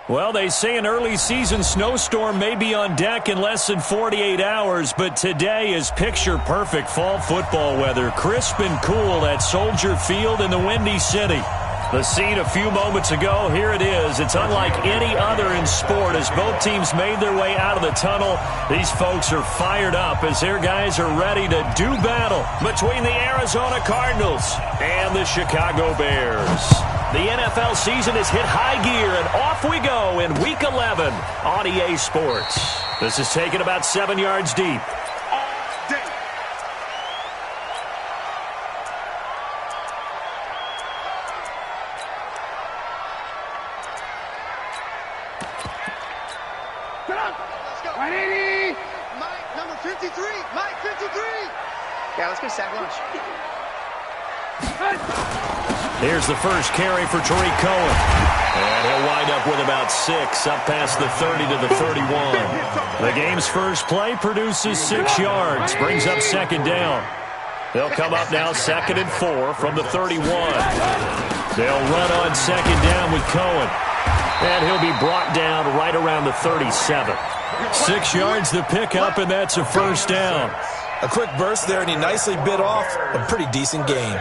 Well, they say an early season snowstorm may be on deck in less than 48 hours, but today is picture-perfect fall football weather. Crisp and cool at Soldier Field in the Windy City. The scene a few moments ago, here it is. It's unlike any other in sport as both teams made their way out of the tunnel. These folks are fired up as their guys are ready to do battle between the Arizona Cardinals and the Chicago Bears. The NFL season has hit high gear, and off we go in Week 11 on EA Sports. This is taken about 7 yards deep. Mike, number 53. Mike, 53. Yeah, let's go sack lunch. Here's the first carry for Tariq Cohen. And he'll wind up with about 6, up past the 30 to the 31. The game's first play produces 6 yards, brings up second down. They'll come up now 2nd and 4 from the 31. They'll run on second down with Cohen. And he'll be brought down right around the 37. 6 yards the pickup, and that's a first down. A quick burst there, and he nicely bit off a pretty decent gain.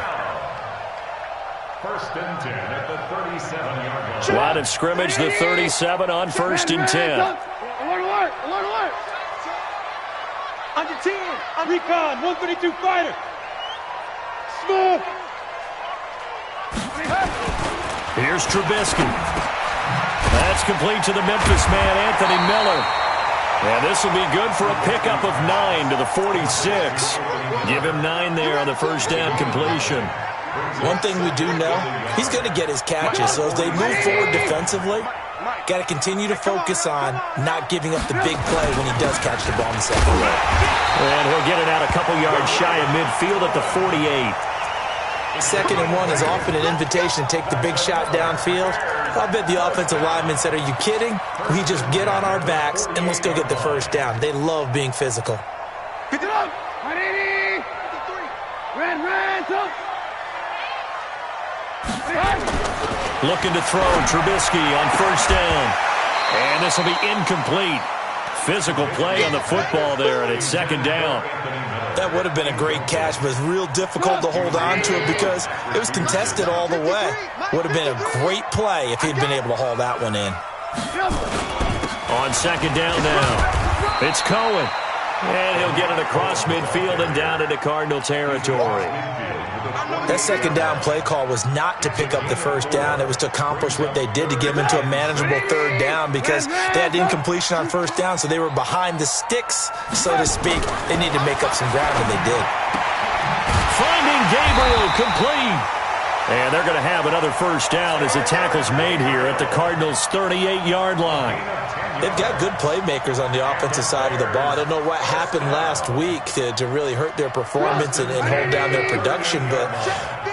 First and 10 at the 37-yard line. Line of scrimmage, the 37 on 1st and 10. Alert. Under 10, recon, 132 fighter. Smooth. Here's Trubisky. That's complete to the Memphis man, Anthony Miller. And this will be good for a pickup of 9 to the 46. Give him 9 there on the first down completion. One thing we do know, he's going to get his catches. So as they move forward defensively, got to continue to focus on not giving up the big play when he does catch the ball in the second row. And he'll get it out a couple yards shy of midfield at the 48. 2nd and 1 is often an invitation to take the big shot downfield. I'll bet the offensive lineman said, are you kidding? We just get on our backs and let's go get the first down. They love being physical. Pick it up. 180. 53. Red, up. Looking to throw, Trubisky on first down. And this will be incomplete. Physical play on the football there, and it's second down. That would have been a great catch, but it's real difficult to hold on to it because it was contested all the way. Would have been a great play if he'd been able to haul that one in. On second down now, it's Cohen. And he'll get it across midfield and down into Cardinal territory. That second down play call was not to pick up the first down. It was to accomplish what they did to get them into a manageable third down because they had incompletion on first down, so they were behind the sticks, so to speak. They needed to make up some ground, and they did. Finding Gabriel complete. And they're going to have another first down as the tackle's made here at the Cardinals' 38-yard line. They've got good playmakers on the offensive side of the ball. I don't know what happened last week to really hurt their performance and hold down their production, but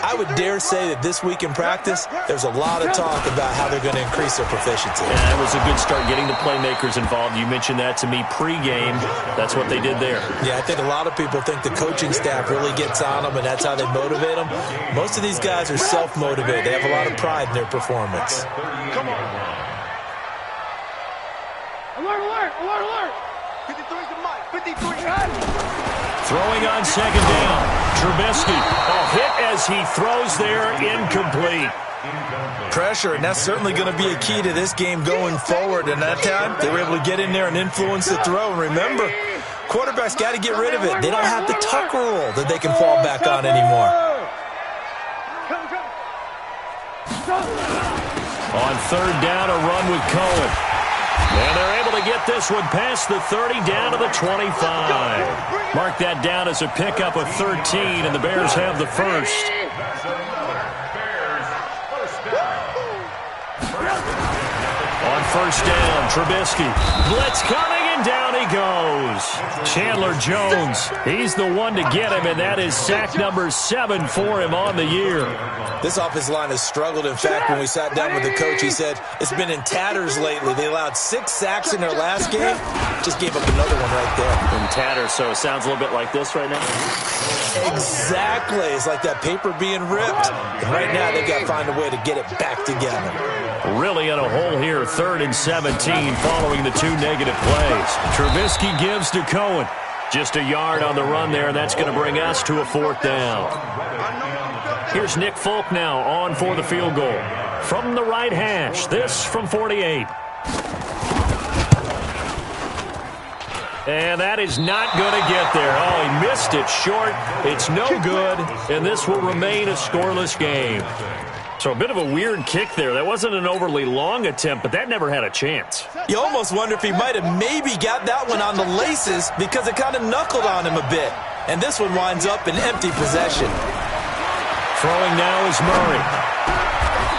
I would dare say that this week in practice, there's a lot of talk about how they're going to increase their proficiency. Yeah, it was a good start getting the playmakers involved. You mentioned that to me pregame. That's what they did there. Yeah, I think a lot of people think the coaching staff really gets on them, and that's how they motivate them. Most of these guys are self-motivated. They have a lot of pride in their performance. Come on. Alert. 53 to Mike, 53. Throwing on second down. Trubisky. A hit as he throws there, incomplete. Pressure, and that's certainly going to be a key to this game going forward. And that time, they were able to get in there and influence the throw. And remember, quarterbacks got to get rid of it. They don't have the tuck rule that they can fall back on anymore. On third down, a run with Cohen. And they're able to get this one past the 30 down to the 25. Mark that down as a pickup of 13, and the Bears have the first. On first down, Trubisky. Blitz coming, and down he goes. Chandler Jones, he's the one to get him, and that is sack number 7 for him on the year. This offensive line has struggled. In fact, when we sat down with the coach, he said it's been in tatters lately. They allowed 6 sacks in their last game. Just gave up another one right there. In tatters, so it sounds a little bit like this right now? Exactly. It's like that paper being ripped. And right now, they've got to find a way to get it back together. Really in a hole here, 3rd and 17 following the 2 negative plays. Trubisky gives to Cohen. Just a yard on the run there. That's going to bring us to a 4th down. Here's Nick Folk now on for the field goal. From the right hash, this from 48. And that is not going to get there. Oh, he missed it short. It's no good, and this will remain a scoreless game. So a bit of a weird kick there. That wasn't an overly long attempt, but that never had a chance. You almost wonder if he might have maybe got that one on the laces because it kind of knuckled on him a bit. And this one winds up in empty possession. Throwing now is Murray.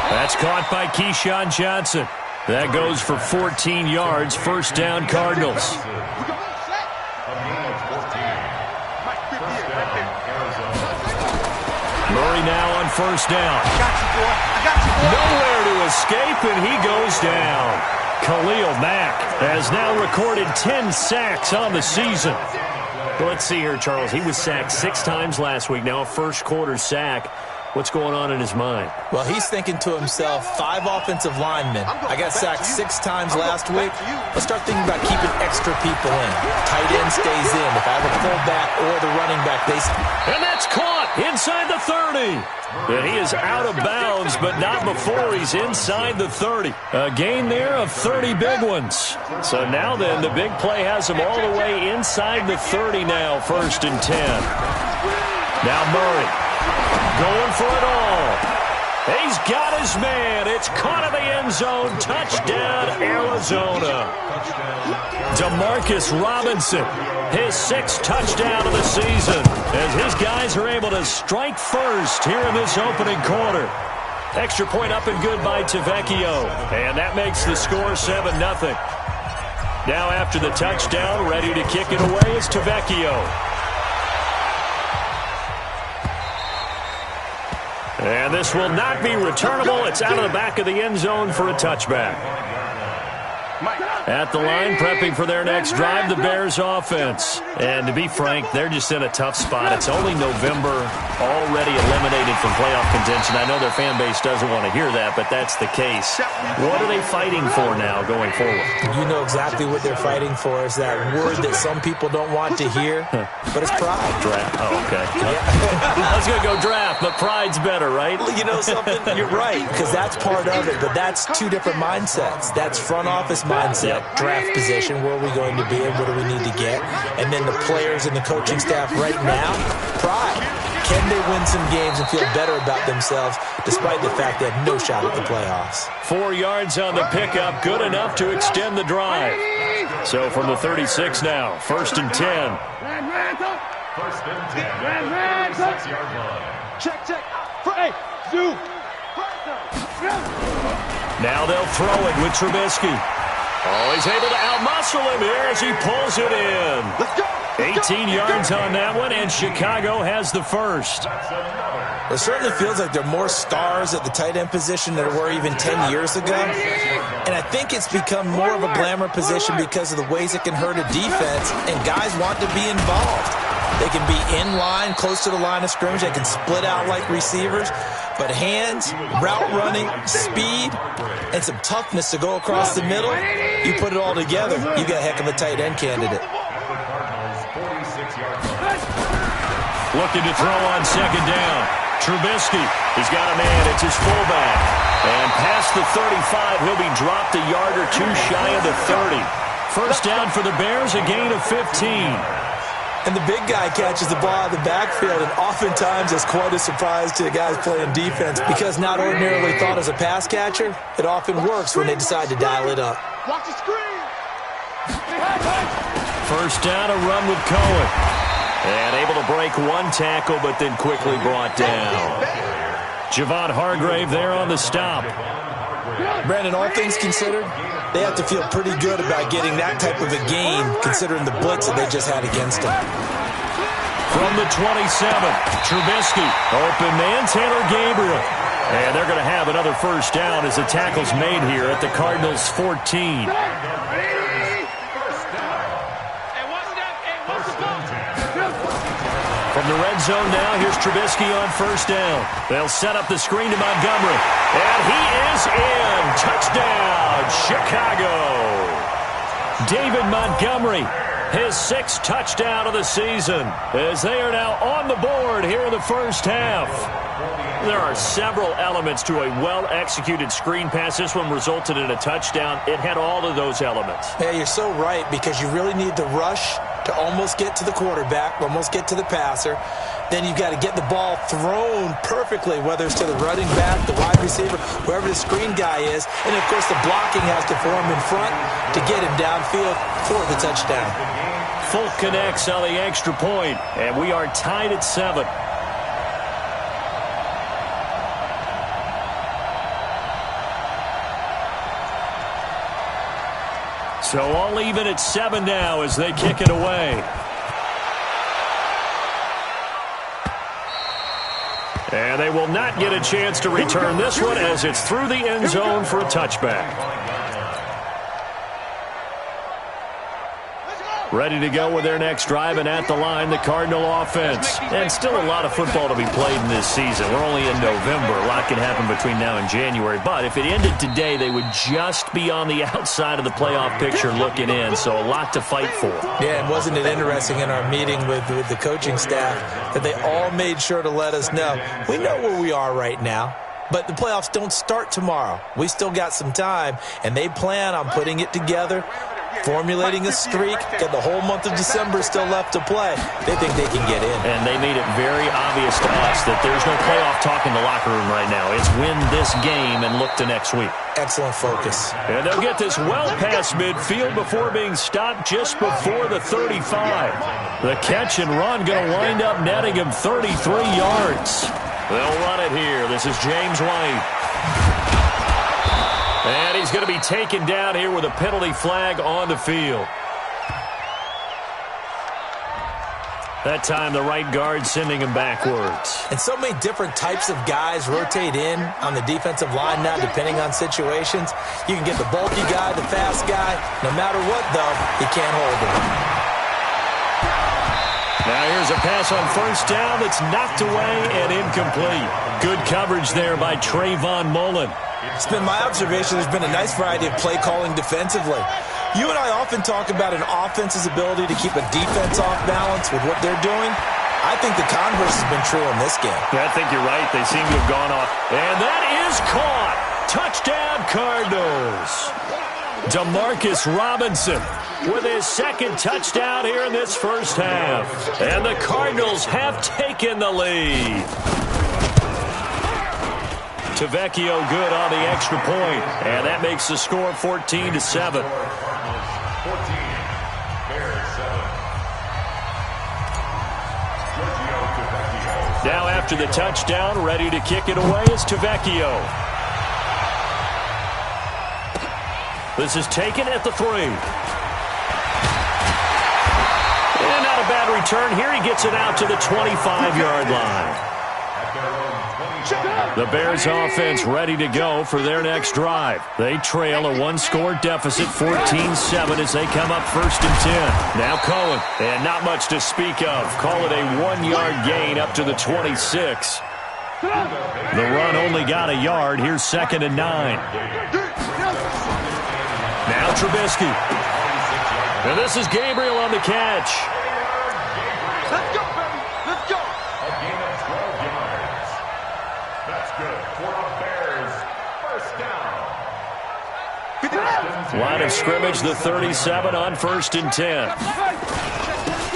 That's caught by Keyshawn Johnson. That goes for 14 yards. 1st down, Cardinals. Murray now on 1st down. I got you, boy. Nowhere to escape, and he goes down. Khalil Mack has now recorded 10 sacks on the season. Let's see here, Charles. He was sacked 6 times last week. Now a first-quarter sack. What's going on in his mind? Well, he's thinking to himself, 5 offensive linemen. I got sacked 6 times last week. Let's start thinking about keeping extra people in. Tight end stays in. If I have a fullback or the running back, they stay. And that's caught inside the 30. And he is out of bounds, but not before he's inside the 30. A gain there of 30 big ones. So now then, the big play has him all the way inside the 30 now, 1st and 10. Now Murray. Going for it all. He's got his man. It's caught in the end zone. Touchdown, Arizona. Demarcus Robinson, his 6th touchdown of the season, as his guys are able to strike first here in this opening quarter. Extra point up and good by Tavecchio. And that makes the score 7-0. Now after the touchdown, ready to kick it away is Tavecchio. And this will not be returnable. It's out of the back of the end zone for a touchback. At the line, prepping for their next drive, the Bears offense. And to be frank, they're just in a tough spot. It's only November, already eliminated from playoff contention. I know their fan base doesn't want to hear that, but that's the case. What are they fighting for now going forward? You know exactly what they're fighting for. Is that word that some people don't want to hear, but it's pride. Draft. Oh, okay. I was going to go draft, but pride's better, right? You know something? You're right, because that's part of it, but that's 2 different mindsets. That's front office mindset, draft position, where are we going to be and what do we need to get? And then the players and the coaching staff right now, pride. Can they win some games and feel better about themselves despite the fact they have no shot at the playoffs? 4 yards on the pickup, good enough to extend the drive. So from the 36 now, 1st and 10. 1st and 10. 6-yard line. Check. Hey, zoom. Now they'll throw it with Trubisky. Oh, he's able to outmuscle him here as he pulls it in. Let's go. 18 yards on that one, and Chicago has the first. It certainly feels like there are more stars at the tight end position than there were even 10 years ago. And I think it's become more of a glamour position because of the ways it can hurt a defense, and guys want to be involved. They can be in line, close to the line of scrimmage. They can split out like receivers. But hands, route running, speed, and some toughness to go across the middle, you put it all together, you got a heck of a tight end candidate. Looking to throw on 2nd down. Trubisky, he's got a man. It's his fullback. And past the 35, he'll be dropped a yard or 2 shy of the 30. 1st down for the Bears, a gain of 15. And the big guy catches the ball out of the backfield, and oftentimes it's quite a surprise to the guys playing defense because not ordinarily thought as a pass catcher, it often works when they decide to dial it up. Watch the screen. 1st down, a run with Cohen. And able to break 1 tackle, but then quickly brought down. Javon Hargrave there on the stop. Brandon, all things considered, they have to feel pretty good about getting that type of a gain considering the blitz that they just had against them. From the 27, Trubisky, open man, Taylor Gabriel. And they're going to have another 1st down as the tackle's made here at the Cardinals' 14. From the red zone now, here's Trubisky on first down. They'll set up the screen to Montgomery. And he is in. Touchdown, Chicago. David Montgomery, his 6th touchdown of the season, as they are now on the board here in the first half. There are several elements to a well-executed screen pass. This one resulted in a touchdown. It had all of those elements. Yeah, you're so right, because you really need the rush to almost get to the quarterback, almost get to the passer. Then you've got to get the ball thrown perfectly, whether it's to the running back, the wide receiver, whoever the screen guy is. And, of course, the blocking has to form in front to get him downfield for the touchdown. Folk connects on the extra point, and we are tied at 7. So all even at 7 now as they kick it away. And they will not get a chance to return this one as it's through the end zone for a touchback. Ready to go with their next drive, and at the line, the Cardinal offense. And still a lot of football to be played in this season. We're only in November. A lot can happen between now and January. But if it ended today, they would just be on the outside of the playoff picture looking in. So a lot to fight for. Yeah, and wasn't it interesting in our meeting with the coaching staff that they all made sure to let us know, we know where we are right now, but the playoffs don't start tomorrow. We still got some time, and they plan on putting it together, formulating a streak, got the whole month of December still left to play. They think they can get in. And they made it very obvious to us that there's no playoff talk in the locker room right now. It's win this game and look to next week. Excellent focus. And they'll get this well past midfield before being stopped just before the 35. The catch and run going to wind up netting him 33 yards. They'll run it here. This is James White. And he's going to be taken down here with a penalty flag on the field. That time, the right guard sending him backwards. And so many different types of guys rotate in on the defensive line now, depending on situations. You can get the bulky guy, the fast guy. No matter what, though, you can't hold him. Now here's a pass on first down that's knocked away and incomplete. Good coverage there by Trayvon Mullen. It's been my observation there's been a nice variety of play calling defensively. You and I often talk about an offense's ability to keep a defense off balance with what they're doing. I think the converse has been true in this game. Yeah, I think you're right. They seem to have gone off. And that is caught. Touchdown, Cardinals. Demarcus Robinson with his 2nd touchdown here in this first half. And the Cardinals have taken the lead. Tavecchio good on the extra point, and that makes the score 14-7. Now after the touchdown, ready to kick it away is Tavecchio. This is taken at the 3. And not a bad return here. He gets it out to the 25-yard line. The Bears offense ready to go for their next drive. They trail a 1-score deficit, 14-7, as they come up 1st and 10. Now Cohen, and not much to speak of. Call it a 1-yard gain up to the 26. The run only got a yard. Here's 2nd and 9. Now Trubisky. And this is Gabriel on the catch. Let's go, baby. Let's go. A gain of 12 yards. That's good for the Bears. First down. Line of scrimmage, the 37 on 1st and 10.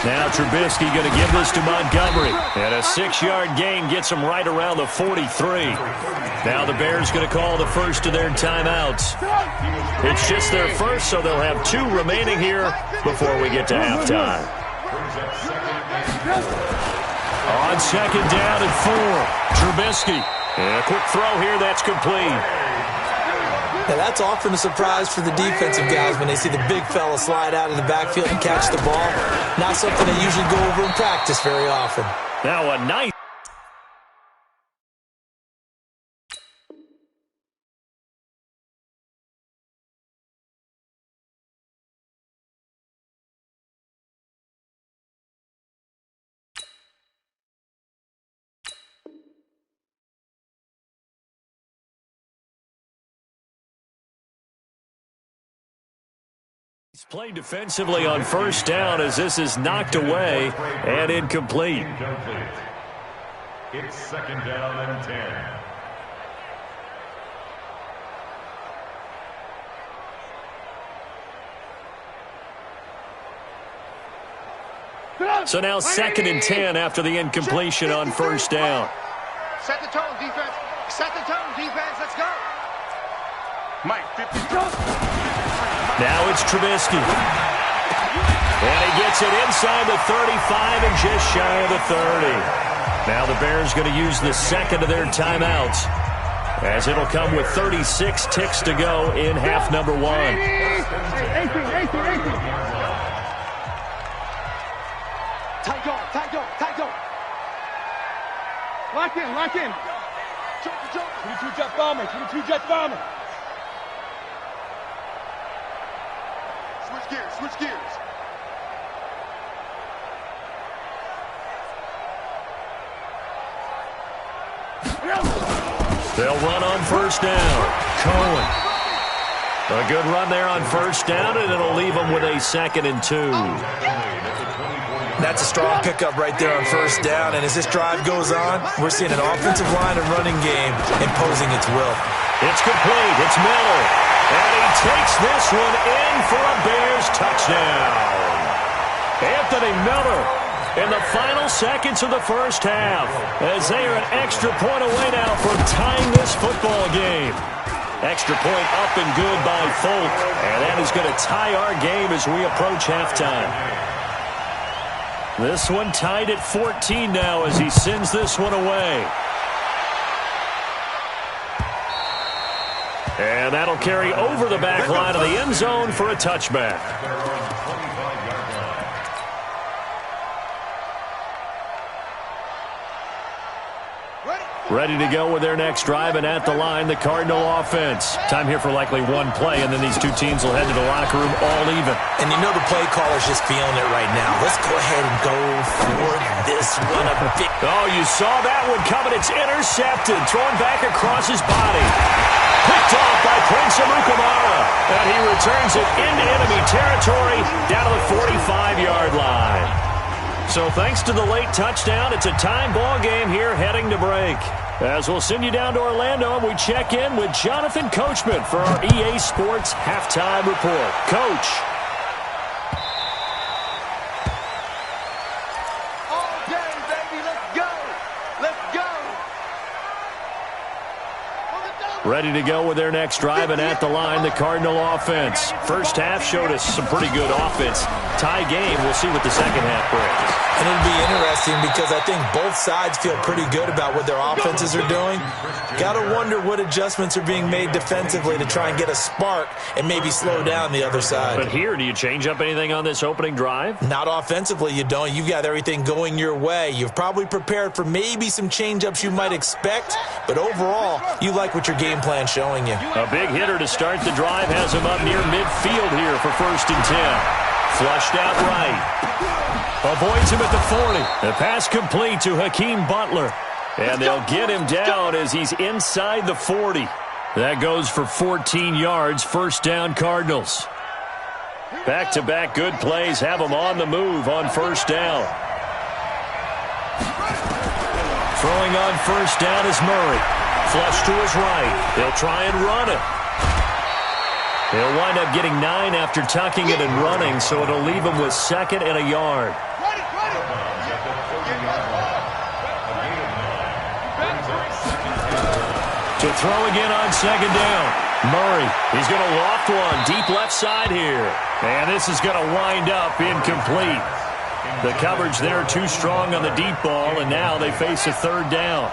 Now Trubisky going to give this to Montgomery. And a 6-yard gain gets him right around the 43. Now the Bears going to call the first of their timeouts. It's just their first, so they'll have 2 remaining here before we get to halftime. On 2nd down and 4, Trubisky. And a quick throw here, that's complete. Now that's often a surprise for the defensive guys when they see the big fella slide out of the backfield and catch the ball. Not something they usually go over in practice very often. Now a nice Played defensively on first down as this is knocked away and incomplete. It's 2nd down and 10. So now 2nd and 10 after the incompletion on first down. Set the tone, defense. Set the tone, defense. Let's go. Mike, 50. Now it's Trubisky. And he gets it inside the 35 and just shy of the 30. Now the Bears going to use the second of their timeouts, as it'll come with 36 ticks to go in half number 1. 18. Tight go. Lock in. Jump. 22 jet bomber. Switch gears. They'll run on first down. Cohen. A good run there on first down, and it'll leave them with a 2nd and 2. That's a strong pickup right there on first down, and as this drive goes on, we're seeing an offensive line and running game imposing its will. It's complete. It's Miller. And he takes this one in for a Bears touchdown. Anthony Miller in the final seconds of the first half, as they are an extra point away now from tying this football game. Extra point up and good by Folk, and that is going to tie our game as we approach halftime. This one tied at 14 now as he sends this one away. And that'll carry over the back line of the end zone for a touchback. Ready to go with their next drive, and at the line, the Cardinal offense. Time here for likely one play, and then these two teams will head to the locker room all even. And you know the play caller's just feeling it right now. Let's go ahead and go for this one. Oh, you saw that one coming. It's intercepted, thrown back across his body. Picked off by Prince Amukamara, and he returns it into enemy territory down to the 45-yard line. So thanks to the late touchdown, it's a time ball game here heading to break. As we'll send you down to Orlando, and we check in with Jonathan Coachman for our EA Sports Halftime Report. Coach. All day, baby. Let's go. Ready to go with their next drive, and at the line, the Cardinal offense. First half showed us some pretty good offense. Tie game, we'll see what the second half brings. And it'll be interesting because I think both sides feel pretty good about what their offenses are doing. Got to wonder what adjustments are being made defensively to try and get a spark and maybe slow down the other side. But here, do you change up anything on this opening drive? Not offensively, you don't. You've got everything going your way. You've probably prepared for maybe some change-ups you might expect, but overall, you like what your game plan's showing you. A big hitter to start the drive has him up near midfield here for 1st and 10. Flushed out right. Avoids him at the 40. The pass complete to Hakeem Butler. And they'll get him down as he's inside the 40. That goes for 14 yards. First down, Cardinals. Back-to-back good plays have them on the move on first down. Throwing on first down is Murray. Flush to his right. They'll try and run it. They'll wind up getting 9 after tucking it and running, so it'll leave them with 2nd and a yard. To throw again on 2nd down. Murray, he's going to loft one deep left side here. And this is going to wind up incomplete. The coverage there too strong on the deep ball, and now they face a 3rd down.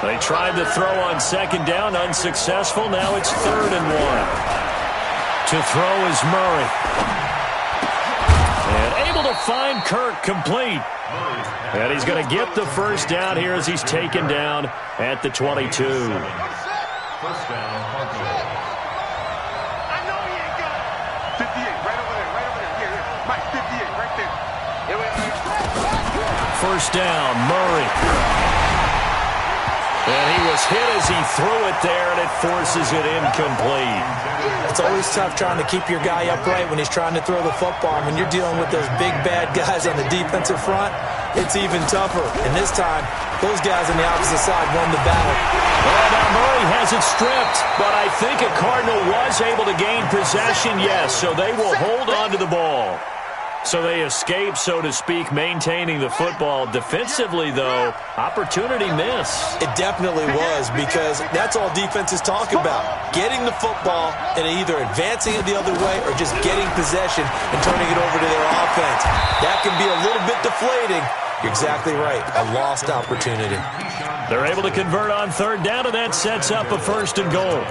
They tried to throw on 2nd down, unsuccessful. Now it's 3rd and 1. To throw is Murray. And able to find Kirk complete. And he's going to get the first down here as he's taken down at the 22. First down, Cardinals. I know he ain't got it. 58, right over there. Here. Mike, 58, right there. Here we are. First down, Murray. And he was hit as he threw it there, and it forces it incomplete. It's always tough trying to keep your guy upright when he's trying to throw the football. And when you're dealing with those big, bad guys on the defensive front, it's even tougher. And this time, those guys on the opposite side won the battle. Well, now Murray has it stripped, but I think a Cardinal was able to gain possession, yes, so they will hold on to the ball. So they escape, so to speak, maintaining the football. Defensively, though, opportunity miss. It definitely was, because that's all defenses talk about. Getting the football and either advancing it the other way or just getting possession and turning it over to their offense. That can be a little bit deflating. You're exactly right. A lost opportunity. They're able to convert on third down, and that sets up a 1st and goal.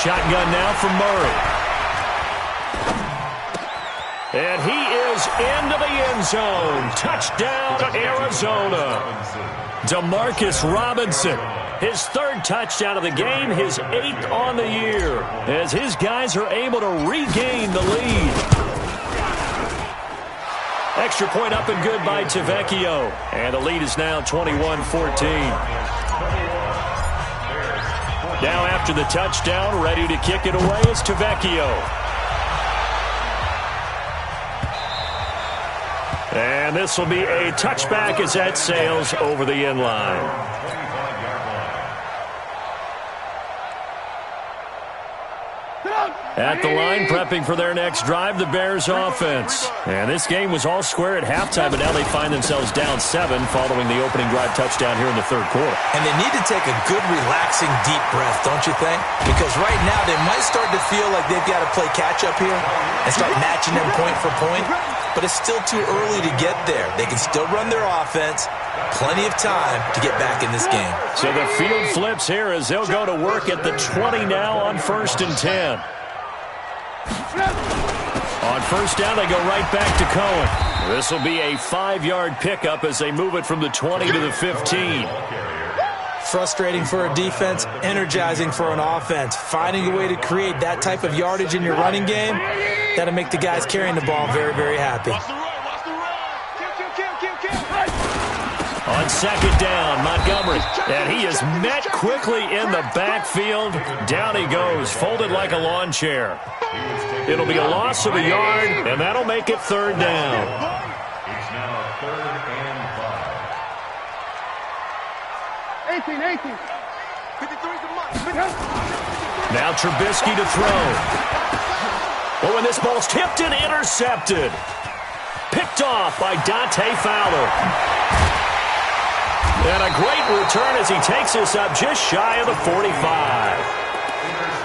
Shotgun now from Murray. And he is into the end zone. Touchdown, Arizona. Demarcus Robinson, his 3rd touchdown of the game, his 8th on the year, as his guys are able to regain the lead. Extra point up and good by Tavecchio. And the lead is now 21-14. Now after the touchdown, ready to kick it away is Tavecchio. And this will be a touchback as that sails over the end line. At the line, prepping for their next drive, the Bears offense. And this game was all square at halftime, but now they find themselves down 7 following the opening drive touchdown here in the 3rd quarter. And they need to take a good, relaxing, deep breath, don't you think? Because right now they might start to feel like they've got to play catch-up here and start matching them point for point. But it's still too early to get there. They can still run their offense. Plenty of time to get back in this game. So the field flips here as they'll go to work at the 20 now on 1st and 10. On 1st down, they go right back to Cohen. This will be a 5-yard pickup as they move it from the 20 to the 15. Frustrating for a defense, energizing for an offense. Finding a way to create that type of yardage in your running game, that'll make the guys carrying the ball very, very happy. On 2nd down, Montgomery. And he is met quickly in the backfield. Down he goes, folded like a lawn chair. It'll be a loss of a yard, and that'll make it 3rd down. It's now 3rd and 5. 18. Now Trubisky to throw. Oh, and this ball's tipped and intercepted. Picked off by Dante Fowler. And a great return as he takes this up just shy of the 45.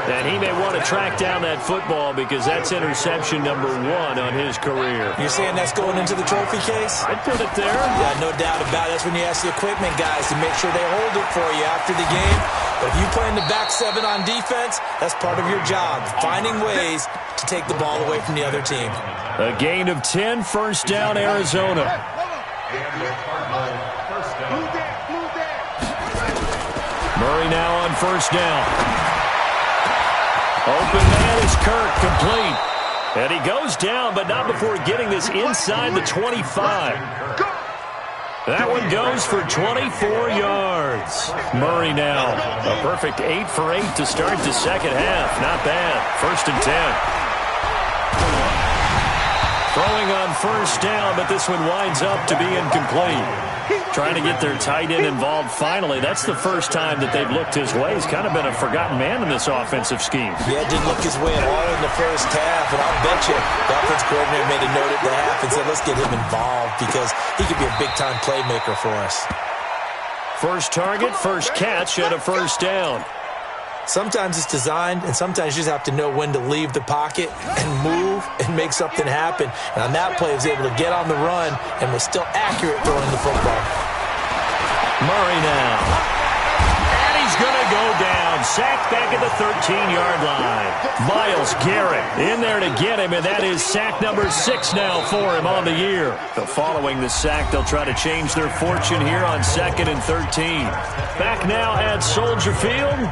And he may want to track down that football because that's interception number 1 on his career. You're saying that's going into the trophy case? I'd put it there. Yeah, no doubt about it. That's when you ask the equipment guys to make sure they hold it for you after the game. But if you play in the back 7 on defense, that's part of your job, finding ways to take the ball away from the other team. A gain of 10, 1st down, Arizona. Murray now on 1st down. Open man is Kirk, complete. And he goes down, but not before getting this inside the 25. That one goes for 24 yards. Murray now, a perfect 8 for 8 to start the 2nd half. Not bad. 1st and 10. Throwing on 1st down, but this one winds up to be incomplete. Trying to get their tight end involved finally. That's the first time that they've looked his way. He's kind of been a forgotten man in this offensive scheme. Yeah, didn't look his way at all in the 1st half. And I'll bet you the offense coordinator made a note at the half and said, let's get him involved because he could be a big-time playmaker for us. First target, first catch at a 1st down. Sometimes it's designed, and sometimes you just have to know when to leave the pocket and move and make something happen. And on that play, he was able to get on the run and was still accurate throwing the football. Murray now. And he's going to go down. Sacked back at the 13-yard line. Myles Garrett in there to get him, and that is sack number 6 now for him on the year. So following the sack, they'll try to change their fortune here on 2nd and 13. Back now at Soldier Field.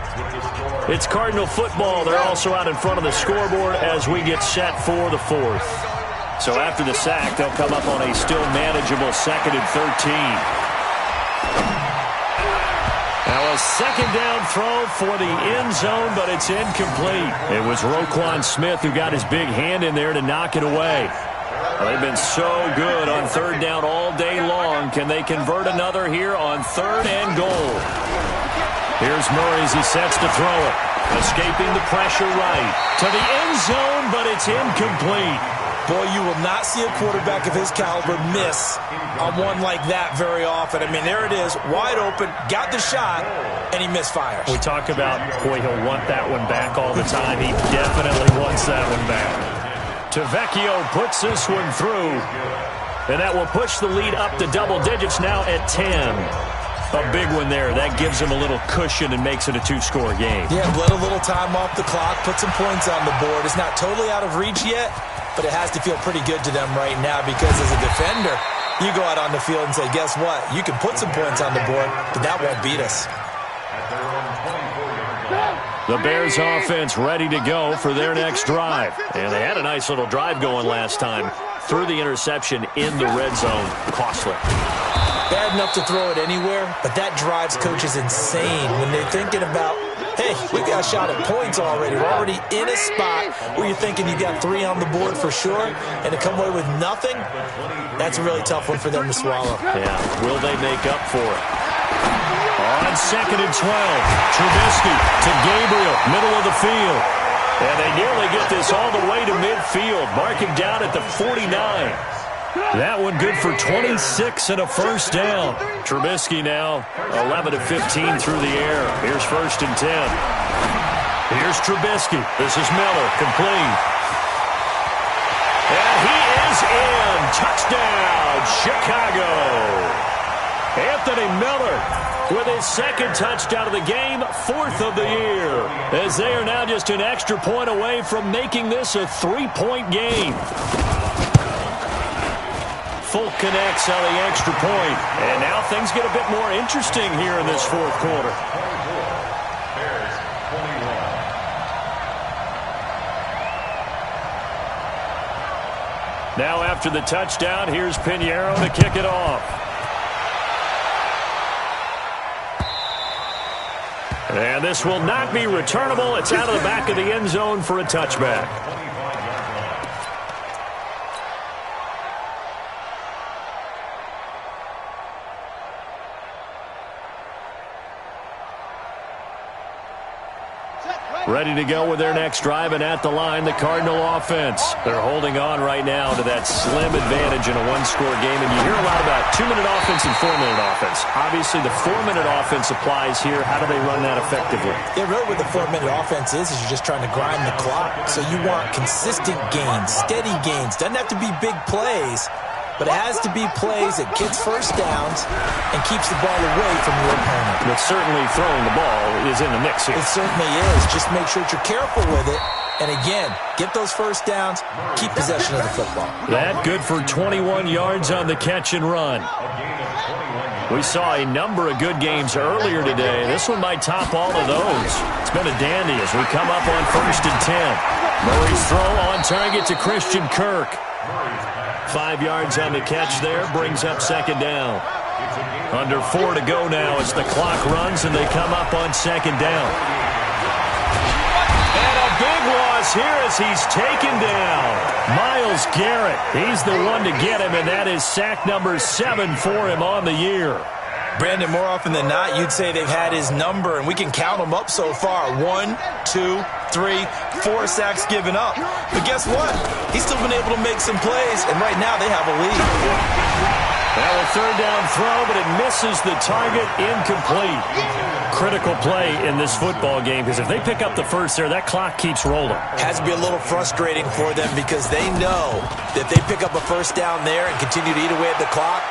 It's Cardinal football. They're also out in front of the scoreboard as we get set for the 4th. So after the sack, they'll come up on a still manageable 2nd and 13. Now a second down throw for the end zone, but it's incomplete. It was Roquan Smith who got his big hand in there to knock it away. Well, they've been so good on 3rd down all day long. Can they convert another here on 3rd and goal? Here's Murray as he sets to throw it. Escaping the pressure right to the end zone, but it's incomplete. Boy, you will not see a quarterback of his caliber miss on one like that very often. I mean, there it is, wide open, got the shot, and he misfires. We talk about, boy, he'll want that one back all the time. He definitely wants that one back. Tavecchio puts this one through, and that will push the lead up to double digits now at 10. A big one there. That gives him a little cushion and makes it a 2-score game. Yeah, bled a little time off the clock, put some points on the board. It's not totally out of reach yet, but it has to feel pretty good to them right now because as a defender, you go out on the field and say, guess what? You can put some points on the board, but that won't beat us. The Bears offense ready to go for their next drive. And they had a nice little drive going last time. Threw the interception in the red zone. Costly. Bad enough to throw it anywhere, but that drives coaches insane when they're thinking about, hey, we got a shot at points already. We're already in a spot where you're thinking you got 3 on the board for sure, and to come away with nothing, that's a really tough one for them to swallow. Yeah, will they make up for it? On 2nd and 12, Trubisky to Gabriel, middle of the field. And they nearly get this all the way to midfield. Mark him down at the 49. That one good for 26 and a first down. Trubisky now 11 of 15 through the air. Here's 1st and 10. Here's Trubisky. This is Miller, complete. And he is in. Touchdown, Chicago. Anthony Miller with his 2nd touchdown of the game, 4th of the year. As they are now just an extra point away from making this a 3-point game. Folk connects on the extra point. And now things get a bit more interesting here in this 4th quarter. Now after the touchdown, here's Pinheiro to kick it off. And this will not be returnable. It's out of the back of the end zone for a touchback. Ready to go with their next drive, and at the line, the Cardinal offense. They're holding on right now to that slim advantage in a 1-score game, and you hear a lot about 2-minute offense and 4-minute offense. Obviously, the 4-minute offense applies here. How do they run that effectively? Yeah, really what the 4-minute offense is you're just trying to grind the clock. So you want consistent gains, steady gains. Doesn't have to be big plays, but it has to be plays that gets first downs and keeps the ball away from your opponent. But certainly throwing the ball is in the mix here. It certainly is. Just make sure that you're careful with it. And again, get those first downs, keep possession of the football. That good for 21 yards on the catch and run. We saw a number of good games earlier today. This one might top all of those. It's been a dandy as we come up on 1st and 10. Murray's throw on target to Christian Kirk. 5 yards on the catch there, brings up 2nd down. Under 4 to go now as the clock runs and they come up on 2nd down. And a big loss here as he's taken down. Myles Garrett, he's the one to get him, and that is sack number 7 for him on the year. Brandon, more often than not, you'd say they've had his number, and we can count them up so far. 1, 2, 3, 4 sacks given up. But guess what? He's still been able to make some plays, and right now they have a lead. Now a 3rd down throw, but it misses the target, incomplete. Critical play in this football game, because if they pick up the first there, that clock keeps rolling. Has to be a little frustrating for them because they know that if they pick up a first down there and continue to eat away at the clock,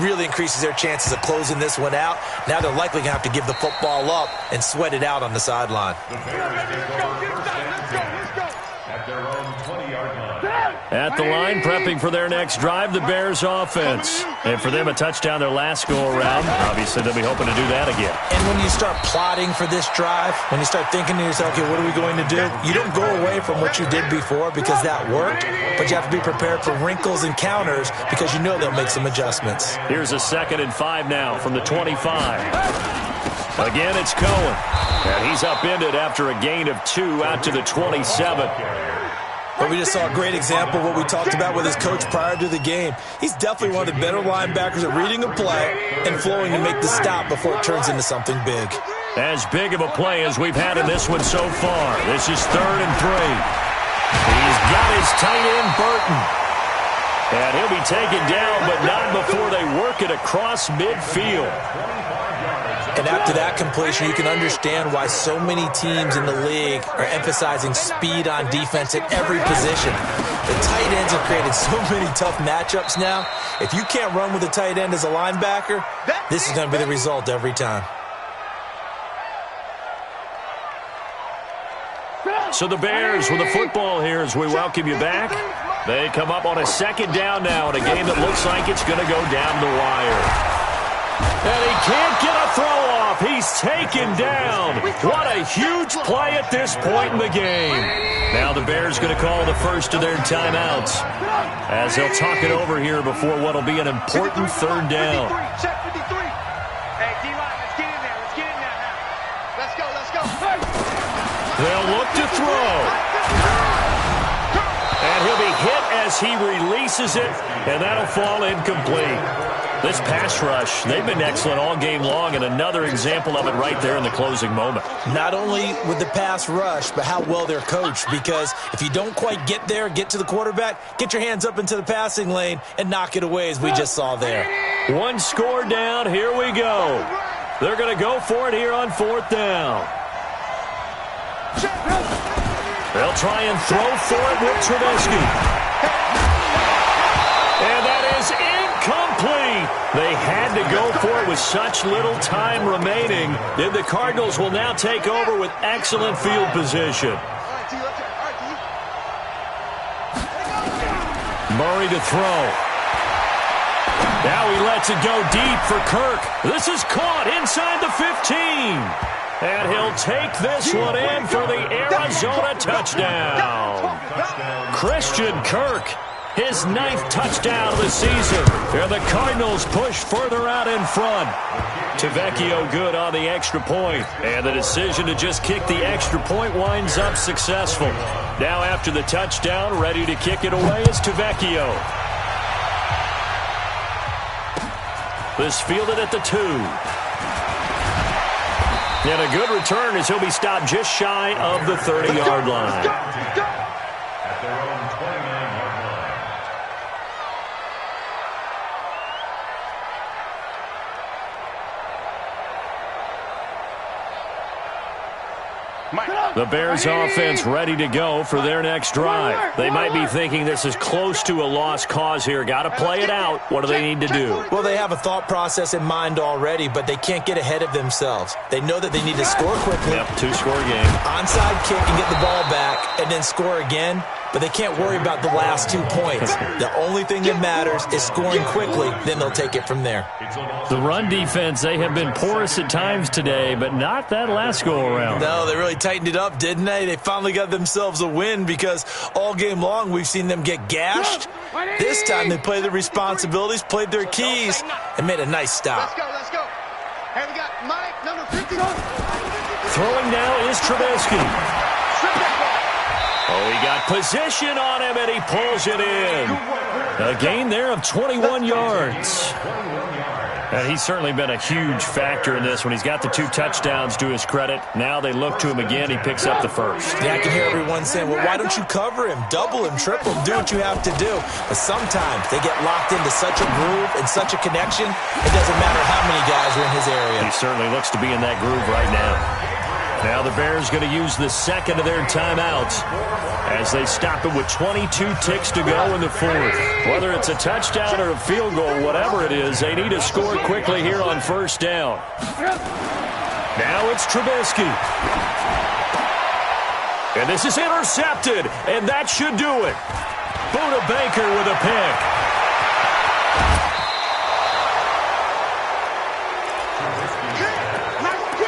really increases their chances of closing this one out. Now they're likely going to have to give the football up and sweat it out on the sideline. The Bears take over first and 10 at their own 20-yard line. At the line, prepping for their next drive, the Bears offense. And for them, a touchdown their last go-around. Obviously, they'll be hoping to do that again. And when you start plotting for this drive, when you start thinking to yourself, okay, what are we going to do? You don't go away from what you did before because that worked, but you have to be prepared for wrinkles and counters because you know they'll make some adjustments. Here's a 2nd and 5 now from the 25. Again, it's Cohen. And he's upended after a gain of 2 out to the 27. But we just saw a great example of what we talked about with his coach prior to the game. He's definitely one of the better linebackers at reading a play and flowing to make the stop before it turns into something big. As big of a play as we've had in this one so far. This is 3rd and 3. He's got his tight end, Burton. And he'll be taken down, but not before they work it across midfield. And after that completion, you can understand why so many teams in the league are emphasizing speed on defense at every position. The tight ends have created so many tough matchups now. If you can't run with a tight end as a linebacker, this is going to be the result every time. So the Bears with the football here as we welcome you back. They come up on a 2nd down now in a game that looks like it's going to go down the wire. And he can't get a throw off. He's taken down. What a huge play at this point in the game. Now the Bears going to call the first of their timeouts as they'll talk it over here before what will be an important 3rd down. Hey, D-line, let's get in there. Let's get in there now. Let's go, let's go. They'll look to throw. And he'll be hit as he releases it, and that'll fall incomplete. This pass rush, they've been excellent all game long, and another example of it right there in the closing moment. Not only with the pass rush, but how well they're coached, because if you don't quite get there, get to the quarterback, get your hands up into the passing lane and knock it away as we just saw there. 1 score down, here we go. They're going to go for it here on 4th down. They'll try and throw for it with Trubisky. And that is incomplete. They had to go for it with such little time remaining. Then the Cardinals will now take over with excellent field position. Murray to throw. Now he lets it go deep for Kirk. This is caught inside the 15. And he'll take this one in for the Arizona touchdown. Christian Kirk, his 9th touchdown of the season. And the Cardinals push further out in front. Tavecchio good on the extra point. And the decision to just kick the extra point winds up successful. Now after the touchdown, ready to kick it away is Tavecchio. This fielded at the 2. And a good return as he'll be stopped just shy of the 30-yard line. At their own 29-yard line. The Bears offense ready to go for their next drive. They might be thinking this is close to a lost cause here. Got to play it out. What do they need to do? Well, they have a thought process in mind already, but they can't get ahead of themselves. They know that they need to score quickly. Yep, 2-score game. Onside kick and get the ball back and then score again. But they can't worry about the last 2 points. The only thing that matters is scoring quickly, then they'll take it from there. The run defense, they have been porous at times today, but not that last go-around. No, they really tightened it up, didn't they? They finally got themselves a win because all game long we've seen them get gashed. This time they played their responsibilities, played their keys, and made a nice stop. Let's go, let's go. Hey, we got Mike, number 50. Throwing now is Trubisky. Oh, he got position on him, and he pulls it in. A gain there of 21 yards. And he's certainly been a huge factor in this when he's got the 2 touchdowns to his credit. Now they look to him again. He picks up the first. Yeah, I can hear everyone saying, well, why don't you cover him? Double him, triple him, do what you have to do. But sometimes they get locked into such a groove and such a connection, it doesn't matter how many guys are in his area. He certainly looks to be in that groove right now. Now the Bears going to use the 2nd of their timeouts as they stop it with 22 ticks to go in the 4th. Whether it's a touchdown or a field goal, whatever it is, they need to score quickly here on 1st down. Now it's Trubisky. And this is intercepted, and that should do it. Buda Baker with a pick.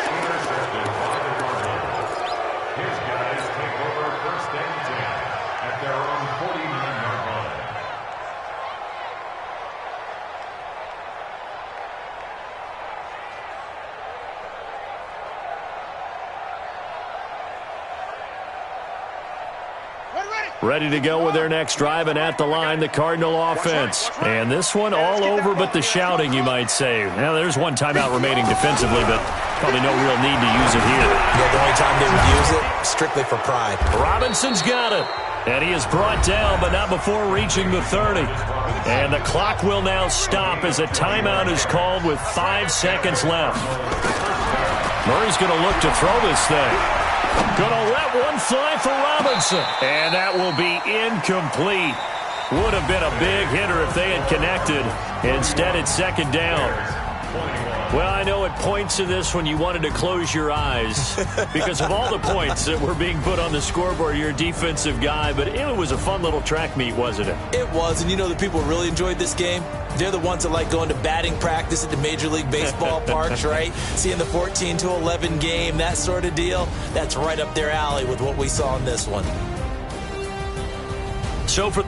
Intercepted by the Cardinals. His guys take over first and 10 at their own 49-yard line. Ready to go with their next drive, and at the line, the Cardinal offense. And this one all over but the shouting, you might say. Now, there's one timeout remaining defensively, but probably no real need to use it here. Yeah, the only time they would use it, strictly for pride. Robinson's got it. And he is brought down, but not before reaching the 30. And the clock will now stop as a timeout is called with 5 seconds left. Murray's going to look to throw this thing. Going to let one fly for Robinson. And that will be incomplete. Would have been a big hitter if they had connected. Instead, it's second down. Well, I know at points in this when you wanted to close your eyes because of all the points that were being put on the scoreboard. You're a defensive guy, but it was a fun little track meet, wasn't it? It was, and you know the people really enjoyed this game? They're the ones that like going to batting practice at the Major League Baseball parks, right? Seeing the 14-11 game, that sort of deal. That's right up their alley with what we saw in this one. So for